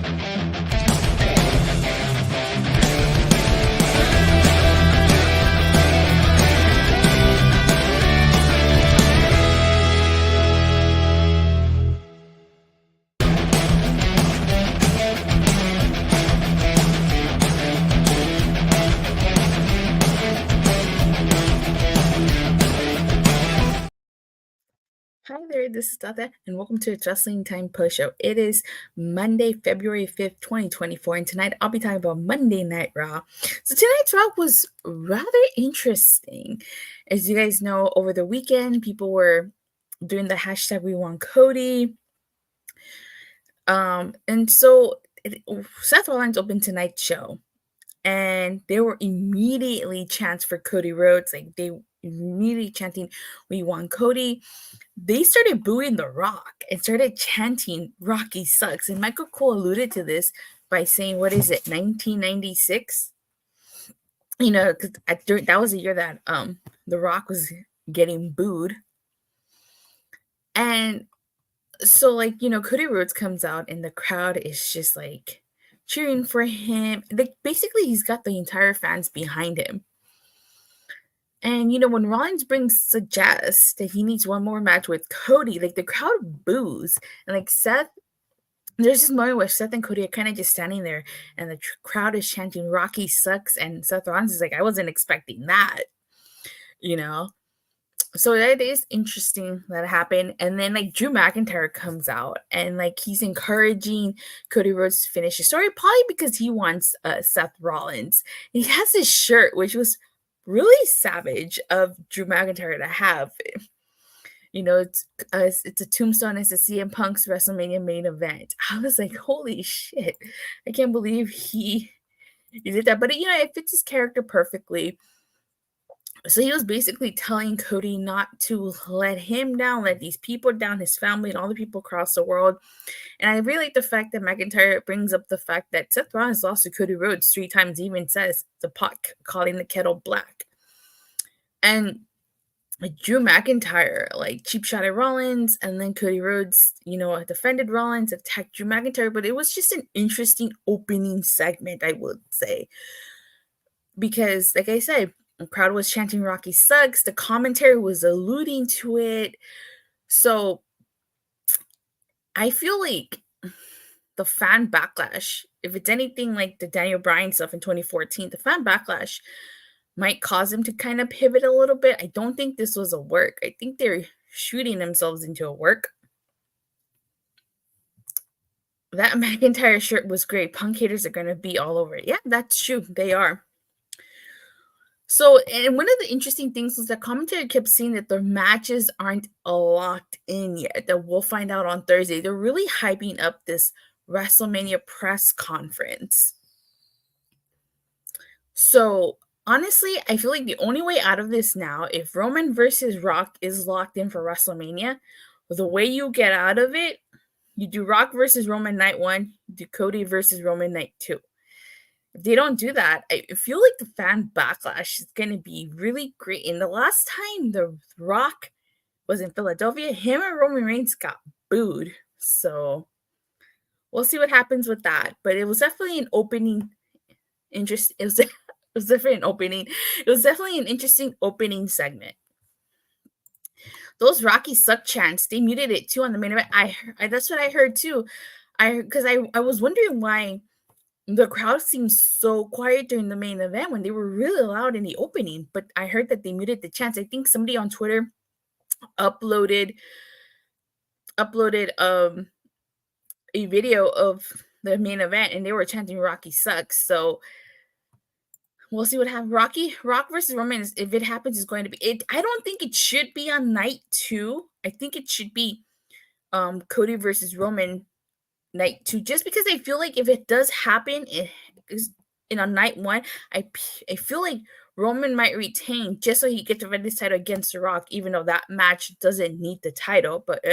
Hi there, this is Datila, and welcome to the Wrestling Time Post Show. It is Monday, February 5th, 2024, and tonight I'll be talking about Monday Night Raw. So tonight's Raw was rather interesting. As you guys know, over the weekend, people were doing the hashtag We Want Cody. And so Seth Rollins opened tonight's show, and there were immediately chants for Cody Rhodes. Like, they immediately chanting, "We want Cody." They started booing The Rock and started chanting, "Rocky sucks." And Michael Cole alluded to this by saying, what is it, 1996? You know, because that was the year that The Rock was getting booed. And so, like, you know, Cody Rhodes comes out and the crowd is just like cheering for him. Like, basically, he's got the entire fans behind him. And, you know, when Rollins suggests that he needs one more match with Cody, like, the crowd boos. And, like, there's this moment where Seth and Cody are kind of just standing there, and the crowd is chanting, "Rocky sucks." And Seth Rollins is like, I wasn't expecting that, you know? So that is interesting that happened. And then, like, Drew McIntyre comes out, and, like, he's encouraging Cody Rhodes to finish his story, probably because he wants Seth Rollins. He has his shirt, which was really savage of Drew McIntyre to have. You know, it's a tombstone. It's a CM Punk's WrestleMania main event. I was like, holy shit. I can't believe he did that. But, you know, it fits his character perfectly. So he was basically telling Cody not to let him down, let these people down, his family, and all the people across the world. And I really like the fact that McIntyre brings up the fact that Seth Rollins lost to Cody Rhodes 3 times. He even says the pot calling the kettle black. And Drew McIntyre, like, cheap shot at Rollins, and then Cody Rhodes, you know, defended Rollins, attacked Drew McIntyre, but it was just an interesting opening segment, I would say. Because, like I said, the crowd was chanting "Rocky sucks." The commentary was alluding to it. So I feel like the fan backlash, if it's anything like the Daniel Bryan stuff in 2014, the fan backlash might cause him to kind of pivot a little bit. I don't think this was a work. I think they're shooting themselves into a work. That McIntyre shirt was great. Punk haters are going to be all over it. Yeah, that's true. They are. So, and one of the interesting things was that commentary kept saying that their matches aren't locked in yet, that we'll find out on Thursday. They're really hyping up this WrestleMania press conference. So, honestly, I feel like the only way out of this now, if Roman versus Rock is locked in for WrestleMania, the way you get out of it, you do Rock versus Roman night 1, you do Cody versus Roman night 2. If they don't do that, I feel like the fan backlash is going to be really great. And the last time The Rock was in Philadelphia, him and Roman Reigns got booed. So we'll see what happens with that. But it was definitely an opening interest. It was definitely an opening. It was definitely an interesting opening segment. Those Rocky suck chants, they muted it too on the main event. That's what I heard too. Because I was wondering why the crowd seemed so quiet during the main event when they were really loud in the opening, but I heard that they muted the chants. I think somebody on Twitter uploaded a video of the main event, and they were chanting "Rocky sucks." So we'll see what happens. Rock versus Roman, if it happens, is going to be it. I don't think it should be on night 2. I think it should be Cody versus Roman night 2, just because I feel like if it does happen, it is on night 1. I feel like Roman might retain just so he gets to defend his title against The Rock, even though that match doesn't need the title. But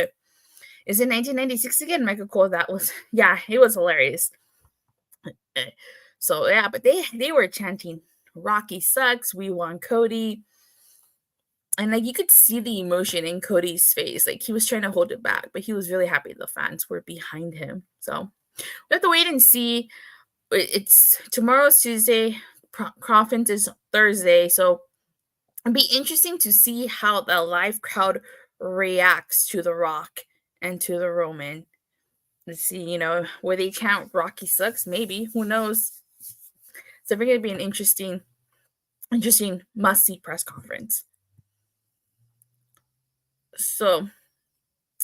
is it 1996 again? Michael Cole, that was, yeah, it was hilarious. So yeah, but they were chanting "Rocky sucks, we want Cody." And, like, you could see the emotion in Cody's face. Like, he was trying to hold it back, but he was really happy the fans were behind him. So We have to wait and see. It's tomorrow's Tuesday. Conference is Thursday, so it'd be interesting to see how the live crowd reacts to The Rock and to the Roman. Let's see, where they chant Rocky sucks, maybe. Who knows? So it's going to be an interesting must-see press conference. So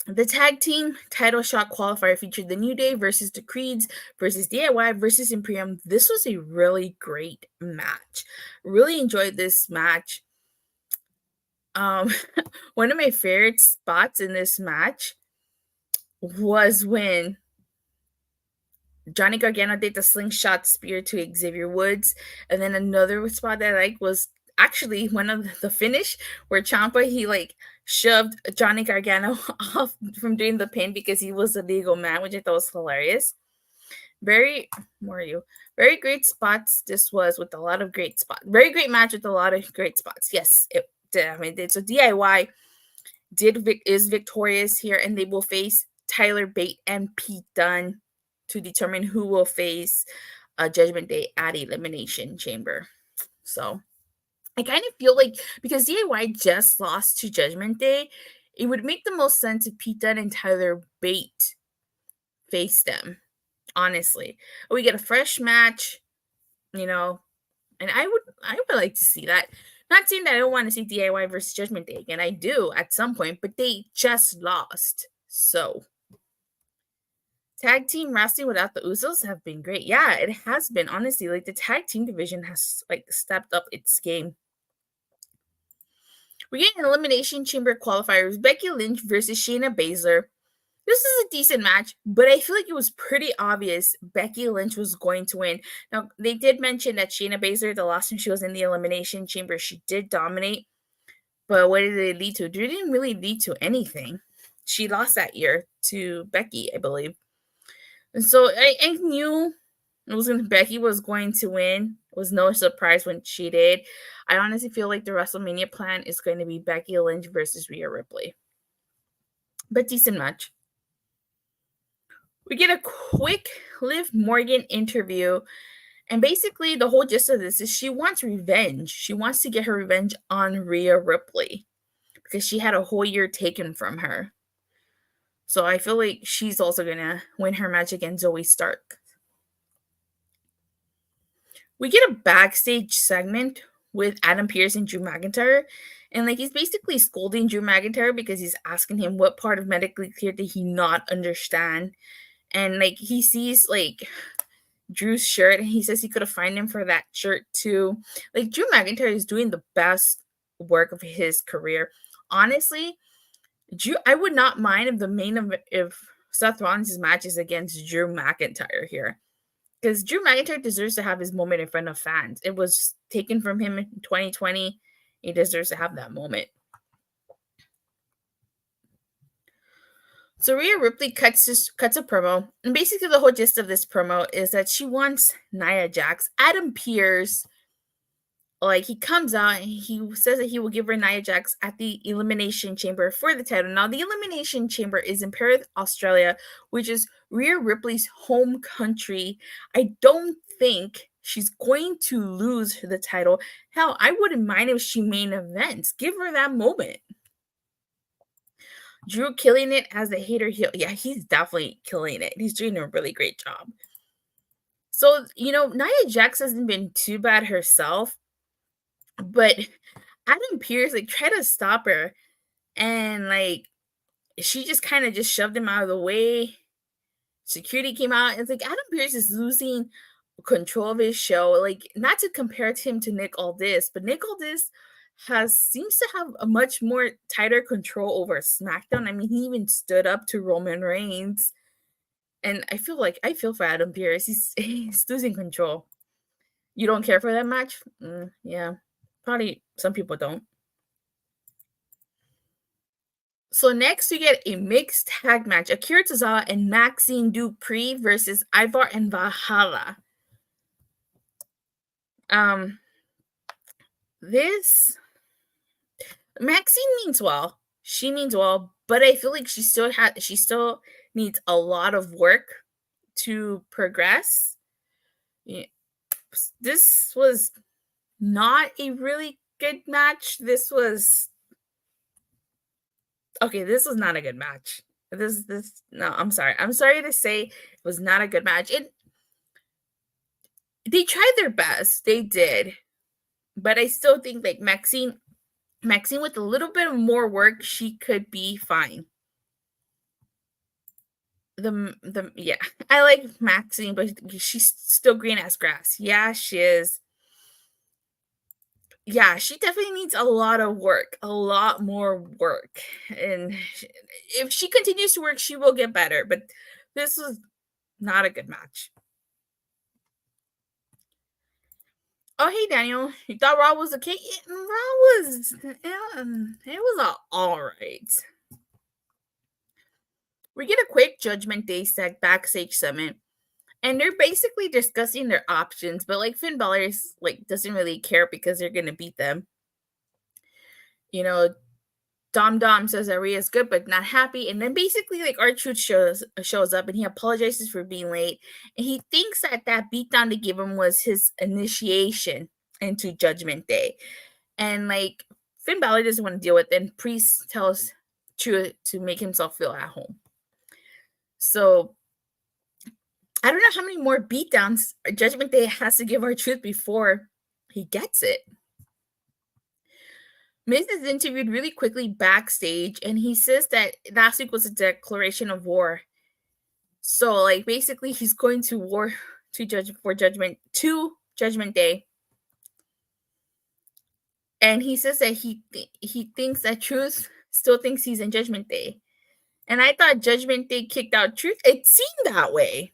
the tag team title shot qualifier featured the New Day versus the Creeds versus DIY versus Imperium. This was a really great match. Really enjoyed this match. One of my favorite spots in this match was when Johnny Gargano did the slingshot spear to Xavier Woods, and then another spot that I like was actually one of the finish where Ciampa he shoved Johnny Gargano off from doing the pin because he was a legal man, which I thought was hilarious. Very great spots. This was with a lot of great spots. Very great match with a lot of great spots. Yes, it did. So DIY is victorious here, and they will face Tyler Bate and Pete Dunne to determine who will face Judgment Day at Elimination Chamber. So I kind of feel like because DIY just lost to Judgment Day, it would make the most sense if Pete Dunne and Tyler Bate face them. Honestly, we get a fresh match, and I would like to see that. Not saying that I don't want to see DIY versus Judgment Day again. I do at some point, but they just lost. So tag team wrestling without the Usos have been great. Yeah, it has been. Honestly, the tag team division has stepped up its game. We get an Elimination Chamber qualifiers: Becky Lynch versus Shayna Baszler. This is a decent match, but I feel like it was pretty obvious Becky Lynch was going to win. Now, they did mention that Shayna Baszler, the last time she was in the Elimination Chamber, she did dominate. But what did it lead to? It didn't really lead to anything. She lost that year to Becky, I believe. And so I knew Becky was going to win. It was no surprise when she did. I honestly feel like the WrestleMania plan is going to be Becky Lynch versus Rhea Ripley. But decent match. We get a quick Liv Morgan interview. And basically, the whole gist of this is she wants revenge. She wants to get her revenge on Rhea Ripley because she had a whole year taken from her. So I feel like she's also going to win her match against Zoe Stark. We get a backstage segment with Adam Pearce and Drew McIntyre. And he's basically scolding Drew McIntyre because he's asking him what part of medically clear did he not understand. And he sees Drew's shirt and he says he could have fined him for that shirt too. Drew McIntyre is doing the best work of his career. Honestly, I would not mind if Seth Rollins' match is against Drew McIntyre here. Because Drew McIntyre deserves to have his moment in front of fans. It was taken from him in 2020. He deserves to have that moment. So Rhea Ripley cuts a promo, and basically the whole gist of this promo is that she wants Nia Jax. Adam Pearce, he comes out and he says that he will give her Nia Jax at the Elimination Chamber for the title. Now, the Elimination Chamber is in Perth, Australia, which is Rhea Ripley's home country. I don't think she's going to lose the title. Hell, I wouldn't mind if she main events. Give her that moment. Drew killing it as a hater heel. Yeah, he's definitely killing it. He's doing a really great job. So, Nia Jax hasn't been too bad herself, but Adam Pearce tried to stop her, and she just kind of just shoved him out of the way. Security came out. It's Adam Pearce is losing control of his show. Not to compare him to Nick Aldis, but Nick Aldis seems to have a much more tighter control over SmackDown. I mean, he even stood up to Roman Reigns, and I feel for Adam Pearce. He's losing control. You don't care for that match? Yeah, probably some people don't. So next we get a mixed tag match: Akira Tozawa and Maxxine Dupri versus Ivar and Valhalla. This Maxxine means well. She means well, but I feel like she still needs a lot of work to progress. This was not a really good match. This was not a good match. No, I'm sorry. I'm sorry to say it was not a good match. They tried their best. They did. But I still think like Maxxine with a little bit of more work, she could be fine. Yeah, I like Maxxine, but she's still green as grass. Yeah, she is. Yeah, she definitely needs a lot of work, a lot more work. And if she continues to work, she will get better. But this was not a good match. Oh, hey, Daniel. You thought Raw was okay? Raw was, it was all right. We get a quick Judgment Day set backstage segment, and they're basically discussing their options, but like Finn Balor like doesn't really care because they're gonna beat them. You know, Dom says that Rhea is good but not happy, and then basically like R-Truth shows up and he apologizes for being late, and he thinks that beatdown they gave him was his initiation into Judgment Day, and like Finn Balor doesn't want to deal with it, and Priest tells Truth to make himself feel at home. So I don't know how many more beatdowns Judgment Day has to give R-Truth before he gets it. Miz is interviewed really quickly backstage, and he says that last week was a declaration of war. So, like, basically, he's going to war to Judgment Day, and he says that he thinks that Truth still thinks he's in Judgment Day, and I thought Judgment Day kicked out Truth. It seemed that way.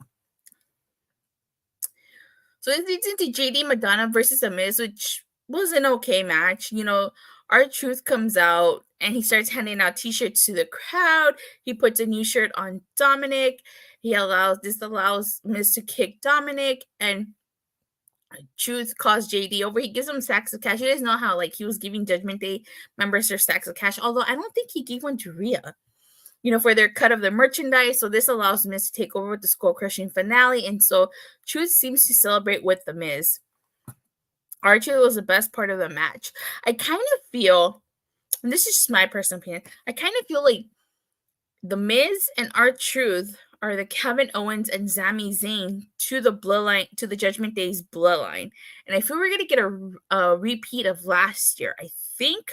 So it leads into JD McDonagh versus The Miz, which was an okay match. You know, R-Truth comes out and he starts handing out t-shirts to the crowd. He puts a new shirt on Dominic. This allows Miz to kick Dominic, and Truth calls JD over. He gives him stacks of cash. You guys know how like he was giving Judgment Day members their stacks of cash, although I don't think he gave one to Rhea, you know, for their cut of the merchandise. So this allows Miz to take over with the skull-crushing finale. And so Truth seems to celebrate with The Miz. R-Truth was the best part of the match. I kind of feel, and this is just my personal opinion, I kind of feel like The Miz and R-Truth are the Kevin Owens and Sami Zayn to the bloodline, to the Judgment Day's bloodline. And I feel we're going to get a repeat of last year. I think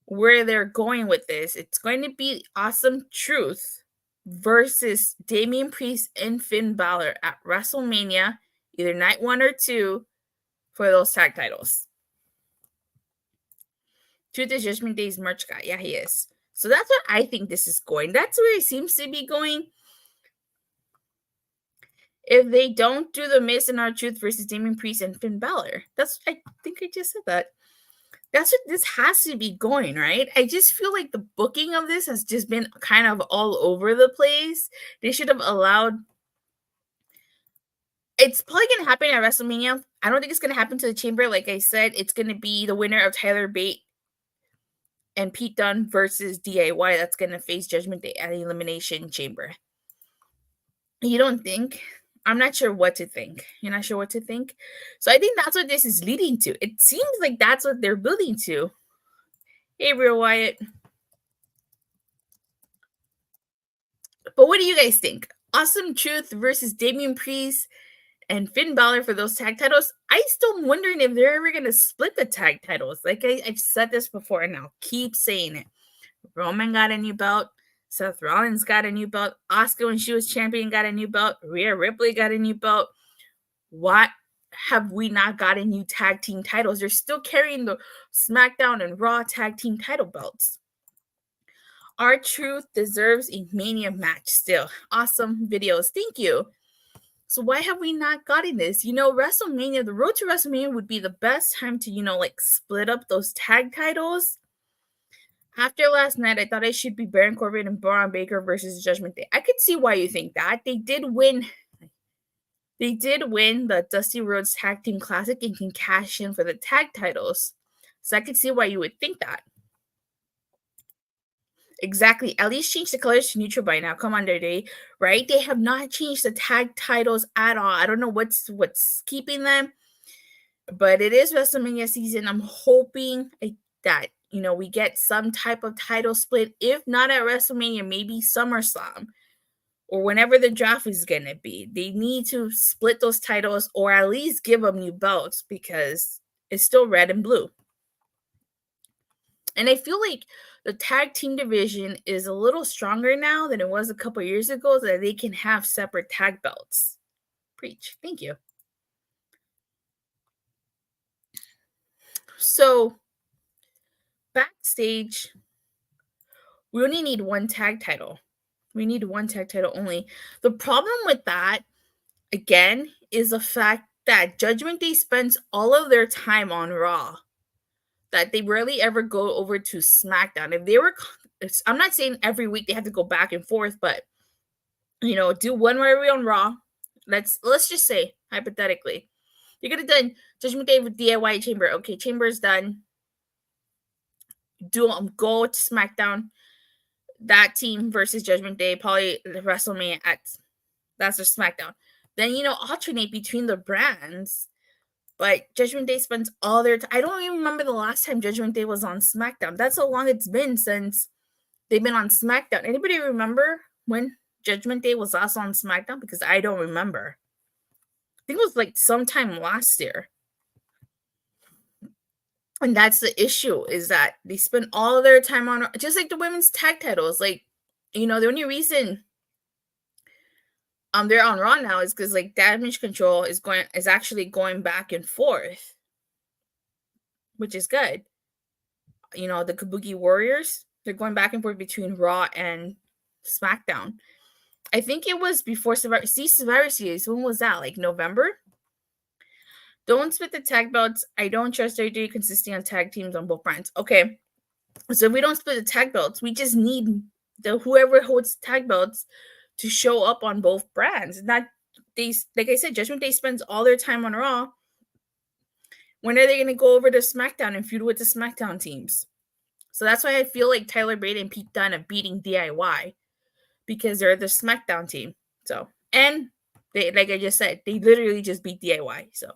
where they're going with this, it's going to be Awesome Truth versus Damian Priest and Finn Balor at WrestleMania, either night 1 or 2, for those tag titles. Truth is Judgment Day's merch guy. Yeah, he is. So that's what I think this is going. That's where it seems to be going. If they don't do The Miz and R-Truth versus Damian Priest and Finn Balor, I think I just said that. That's what this has to be going, right? I just feel like the booking of this has just been kind of all over the place. They should have allowed. It's probably going to happen at WrestleMania. I don't think it's going to happen to the Chamber. Like I said, it's going to be the winner of Tyler Bate and Pete Dunne versus DIY that's going to face Judgment Day at Elimination Chamber. You don't think? I'm not sure what to think. You're not sure what to think? So I think that's what this is leading to. It seems like that's what they're building to. Hey, Real Wyatt. But what do you guys think? Awesome Truth versus Damian Priest and Finn Balor for those tag titles. I still wondering if they're ever going to split the tag titles. Like I've said this before, and I'll keep saying it. Roman got a new belt. Seth Rollins got a new belt. Asuka, when she was champion, got a new belt. Rhea Ripley got a new belt. What have we not gotten new tag team titles? They're still carrying the SmackDown and Raw tag team title belts. R-Truth deserves a Mania match still. Awesome videos. Thank you. So why have we not gotten this? You know, WrestleMania, the road to WrestleMania would be the best time to, you know, like split up those tag titles. After last night, I thought it should be Baron Corbin and Braun Baker versus Judgment Day. I could see why you think that. They did win the Dusty Rhodes Tag Team Classic and can cash in for the tag titles. So I could see why you would think that. Exactly. At least change the colors to neutral by now. Come on, Day, right? They have not changed the tag titles at all. I don't know what's keeping them, but it is WrestleMania season. I'm hoping that we get some type of title split. If not at WrestleMania, maybe SummerSlam or whenever the draft is gonna be. They need to split those titles or at least give them new belts because it's still red and blue. And I feel like the tag team division is a little stronger now than it was a couple years ago, so that they can have separate tag belts. Preach. Thank you. So, backstage, we only need one tag title. We need one tag title only. The problem with that, again, is the fact that Judgment Day spends all of their time on Raw. That they rarely ever go over to SmackDown. If they were, I'm not saying every week they have to go back and forth, but do one where we're on Raw. Let's just say hypothetically, you could have done Judgment Day with DIY Chamber. Okay, Chamber's done. Go to SmackDown. That team versus Judgment Day, probably WrestleMania that's their SmackDown. Then alternate between the brands. But Judgment Day spends all their time. I don't even remember the last time Judgment Day was on SmackDown. That's how long it's been since they've been on SmackDown. Anybody remember when Judgment Day was last on SmackDown? Because I don't remember. I think it was like sometime last year. And that's the issue, is that they spend all of their time on, just like the women's tag titles. Like, the only reason they're on Raw now is because like Damage Control is actually going back and forth, which is good. The Kabuki Warriors, they're going back and forth between Raw and SmackDown. I think it was before Survivor Series. When was that? Like November? Don't split the tag belts. I don't trust WWE consisting on tag teams on both brands. Okay. So if we don't split the tag belts, we just need whoever holds tag belts to show up on both brands. Like I said, Judgment Day spends all their time on Raw. When are they going to go over to SmackDown and feud with the SmackDown teams? So that's why I feel like Tyler Bate and Pete Dunne are beating DIY, because they're the SmackDown team. So, and they, like I just said, they literally just beat DIY. So,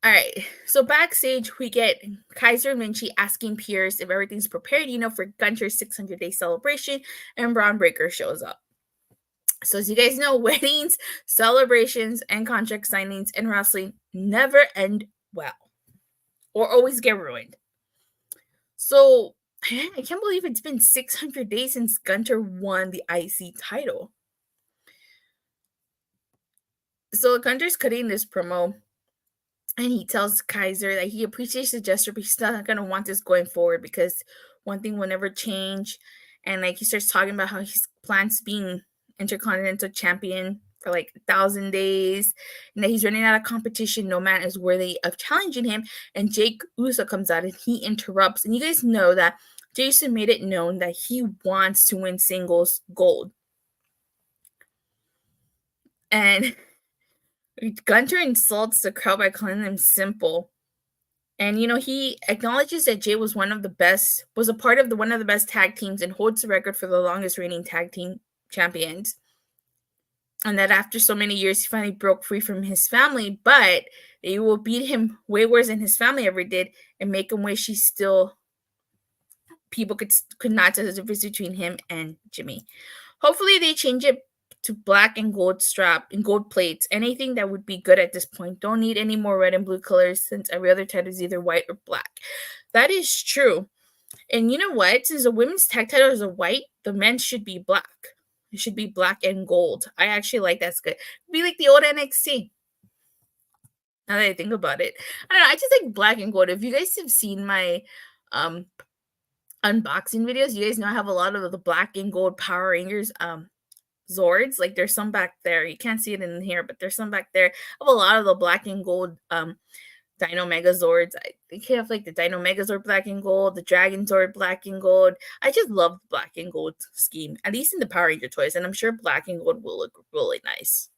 all right. So backstage, we get Kaiser and Lynch asking Pierce if everything's prepared, for Gunther's 600-day celebration, and Braun Breaker shows up. So as you guys know, weddings, celebrations, and contract signings in wrestling never end well or always get ruined. So I can't believe it's been 600 days since Gunther won the IC title. So Gunther's cutting this promo, and he tells Kaiser that he appreciates the gesture, but he's not going to want this going forward because one thing will never change. And like he starts talking about how he plans being Intercontinental Champion for like 1,000 days, and that he's running out of competition. No man is worthy of challenging him. And Jake Uso comes out and he interrupts. And you guys know that Jason made it known that he wants to win singles gold. And Gunther insults the crowd by calling them simple. And, he acknowledges that Jay was one of the best tag teams and holds the record for the longest reigning tag team champions. And that after so many years, he finally broke free from his family, but they will beat him way worse than his family ever did and make him wish people could not tell the difference between him and Jimmy. Hopefully they change it to black and gold strap and gold plates. Anything that would be good at this point. Don't need any more red and blue colors since every other title is either white or black. That is true. And you know what? Since the women's tag titles are white, the men's should be black. It should be black and gold. I actually like that's good. It'd be like the old NXT. Now that I think about it. I don't know. I just like black and gold. If you guys have seen my unboxing videos, you guys know I have a lot of the black and gold Power Rangers Zords. Like there's some back there. You can't see it in here, but there's some back there. I have a lot of the black and gold Dino Megazords. I think I have like the Dino Megazord black and gold, the Dragon Zord black and gold. I just love the black and gold scheme, at least in the Power Ranger toys, and I'm sure black and gold will look really nice.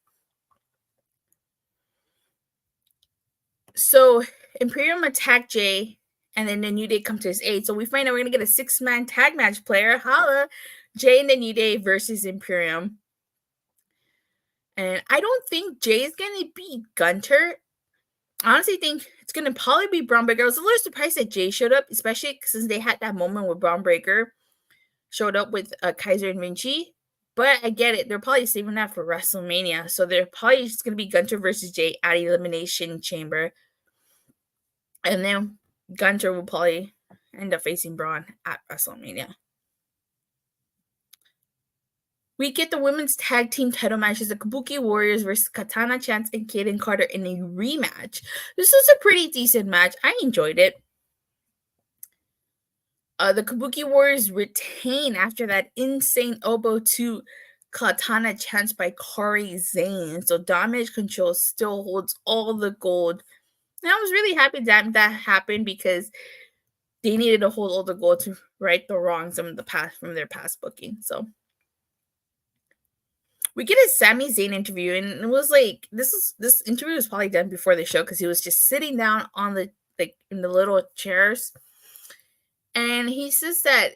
So Imperium attack Jay And then the New Day come to his aid. So we find out we're going to get a 6-man tag match player. Holla. Jay and the New Day versus Imperium. And I don't think Jay is going to beat Gunther. I honestly think it's going to probably be Braun Breaker. I was a little surprised that Jay showed up, especially since they had that moment where Braun Breaker showed up with Kaiser and Vinci. But I get it. They're probably saving that for WrestleMania. So they're probably just going to be Gunther versus Jay at Elimination Chamber. And then Gunther will probably end up facing Braun at WrestleMania. We get the women's tag team title matches, the Kabuki Warriors versus Katana, Chance, and Kayden Carter in a rematch. This was a pretty decent match. I enjoyed it. The Kabuki Warriors retain after that insane elbow to Katana Chance by Kairi Sane. So Damage Control still holds all the gold. And I was really happy that happened because they needed to hold all the gold to right the wrongs from their past booking. So we get a Sami Zayn interview, and it was like this interview was probably done before the show because he was just sitting down on the in the little chairs, and he says that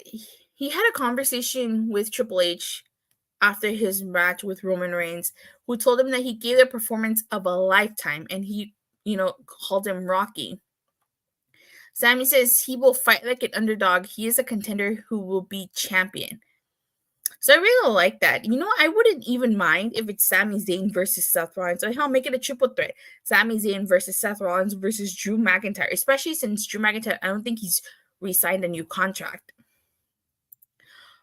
he had a conversation with Triple H after his match with Roman Reigns, who told him that he gave the performance of a lifetime, and he called him Rocky. Sami says he will fight like an underdog. He is a contender who will be champion. So I really like that. I wouldn't even mind if it's Sami Zayn versus Seth Rollins. Or hell, make it a triple threat. Sami Zayn versus Seth Rollins versus Drew McIntyre. Especially since Drew McIntyre, I don't think he's re-signed a new contract.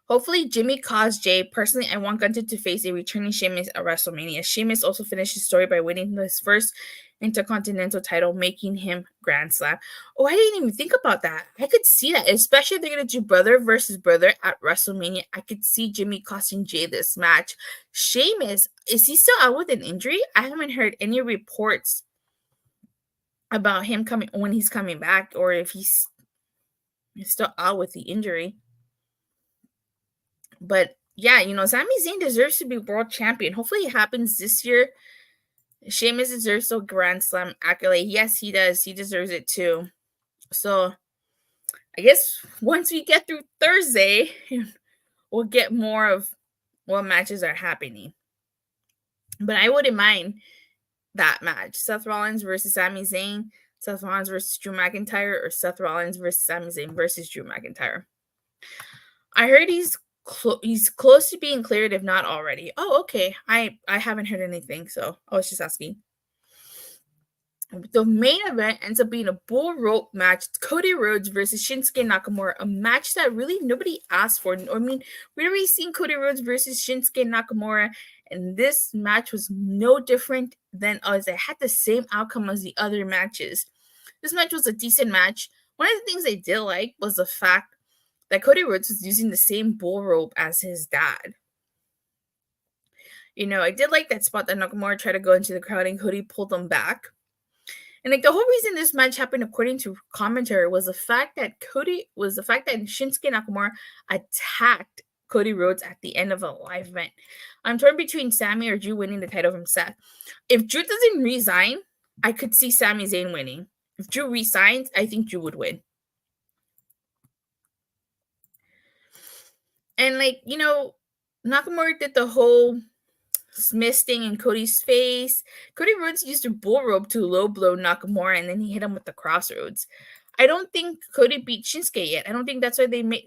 Hopefully, Jimmy caused Jay. Personally, I want Gunther to face a returning Sheamus at WrestleMania. Sheamus also finished his story by winning his first Intercontinental title, making him Grand Slam. Oh, I didn't even think about that. I could see that, especially if they're going to do brother versus brother at WrestleMania. I could see Jimmy costing Jay this match. Sheamus, is he still out with an injury? I haven't heard any reports about him when he's coming back, or if he's still out with the injury. But yeah, Sami Zayn deserves to be world champion. Hopefully it happens this year. Sheamus deserves a Grand Slam accolade. Yes, he does. He deserves it too. So I guess once we get through Thursday, we'll get more of what matches are happening. But I wouldn't mind that match. Seth Rollins versus Sami Zayn, Seth Rollins versus Drew McIntyre, or Seth Rollins versus Sami Zayn versus Drew McIntyre. I heard he's close to being cleared, if not already. Oh, okay. I haven't heard anything, so I was just asking. The main event ends up being a bull rope match. It's Cody Rhodes versus Shinsuke Nakamura, a match that really nobody asked for. I mean, we'd already seen Cody Rhodes versus Shinsuke Nakamura, and this match was no different than others. It had the same outcome as the other matches. This match was a decent match. One of the things I did like was the fact that Cody Rhodes was using the same bull rope as his dad. I did like that spot that Nakamura tried to go into the crowd and Cody pulled him back. And the whole reason this match happened, according to commentary, was the fact that Shinsuke Nakamura attacked Cody Rhodes at the end of a live event. I'm torn between Sami or Drew winning the title from Seth. If Drew doesn't resign, I could see Sami Zayn winning. If Drew resigns, I think Drew would win. And Nakamura did the whole Smith thing in Cody's face. Cody Rhodes used a bull rope to low blow Nakamura, and then he hit him with the crossroads. I don't think Cody beat Shinsuke yet. I don't think that's why they made.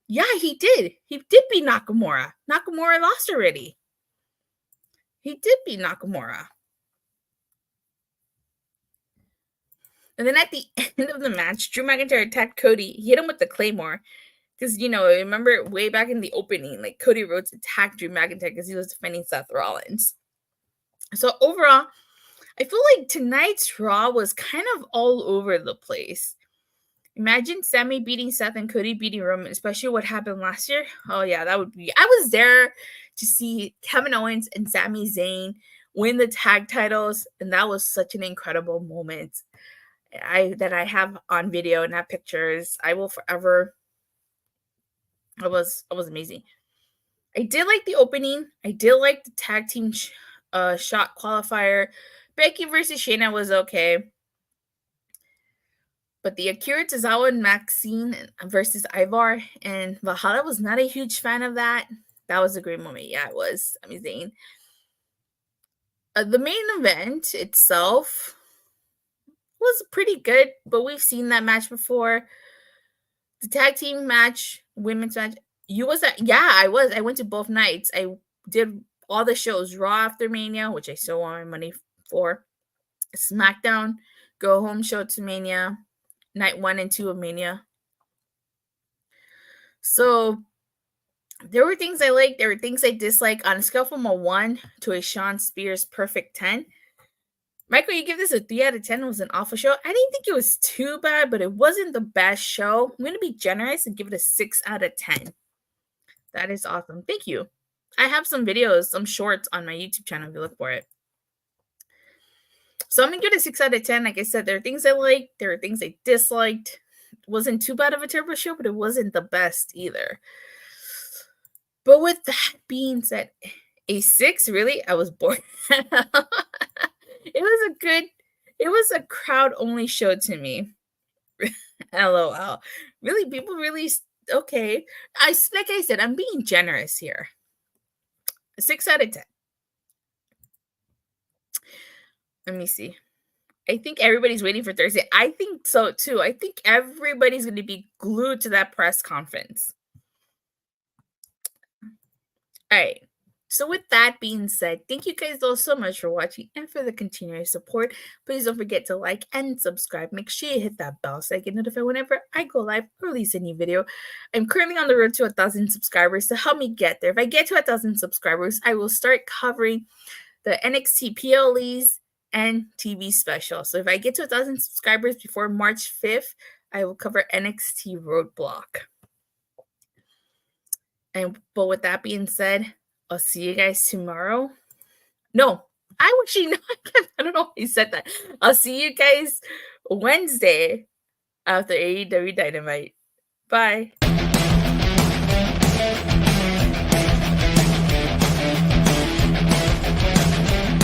Yeah, he did. He did beat Nakamura. Nakamura lost already. He did beat Nakamura. And then at the end of the match, Drew McIntyre attacked Cody. He hit him with the Claymore. Because, remember way back in the opening, Cody Rhodes attacked Drew McIntyre because he was defending Seth Rollins. So overall, I feel like tonight's Raw was kind of all over the place. Imagine Sami beating Seth and Cody beating Roman, especially what happened last year. Oh yeah, that would be. I was there to see Kevin Owens and Sami Zayn win the tag titles, and that was such an incredible moment. That I have on video and have pictures. I will forever. It was amazing. I did like the opening. I did like the tag team shot qualifier. Becky versus Shayna was okay. But the Akira, Tozawa, and Maxxine versus Ivar and Valhalla was not a huge fan of that. That was a great moment. Yeah, it was. I mean, Zayn. The main event itself was pretty good, but we've seen that match before. The tag team match, women's match. You was at? Yeah, I was. I went to both nights. I did all the shows. Raw after Mania, which I still want my money for. SmackDown, go home show to Mania, night 1 and 2 of Mania. So there were things I liked. There were things I disliked. On a scale from a 1 to a Sean Spears perfect 10, Michael, you give this a 3 out of 10. It was an awful show. I didn't think it was too bad, but it wasn't the best show. I'm going to be generous and give it a 6 out of 10. That is awesome. Thank you. I have some videos, some shorts on my YouTube channel if you look for it. So I'm going to give it a 6 out of 10. Like I said, there are things I liked. There are things I disliked. It wasn't too bad of a turbo show, but it wasn't the best either. But with that being said, a 6, really? I was bored. It was a crowd only show to me. LOL. Really, people really, okay. Like I said, I'm being generous here. A 6 out of 10. Let me see. I think everybody's waiting for Thursday. I think so too. I think everybody's going to be glued to that press conference. All right. So with that being said, thank you guys all so much for watching and for the continuous support. Please don't forget to like and subscribe. Make sure you hit that bell so I get notified whenever I go live or release a new video. I'm currently on the road to 1,000 subscribers, so help me get there. If I get to 1,000 subscribers, I will start covering the NXT PLEs and TV special. So if I get to 1,000 subscribers before March 5th, I will cover NXT Roadblock. But with that being said, I'll see you guys tomorrow. No, I actually know. I don't know why he said that. I'll see you guys Wednesday after AEW Dynamite. Bye.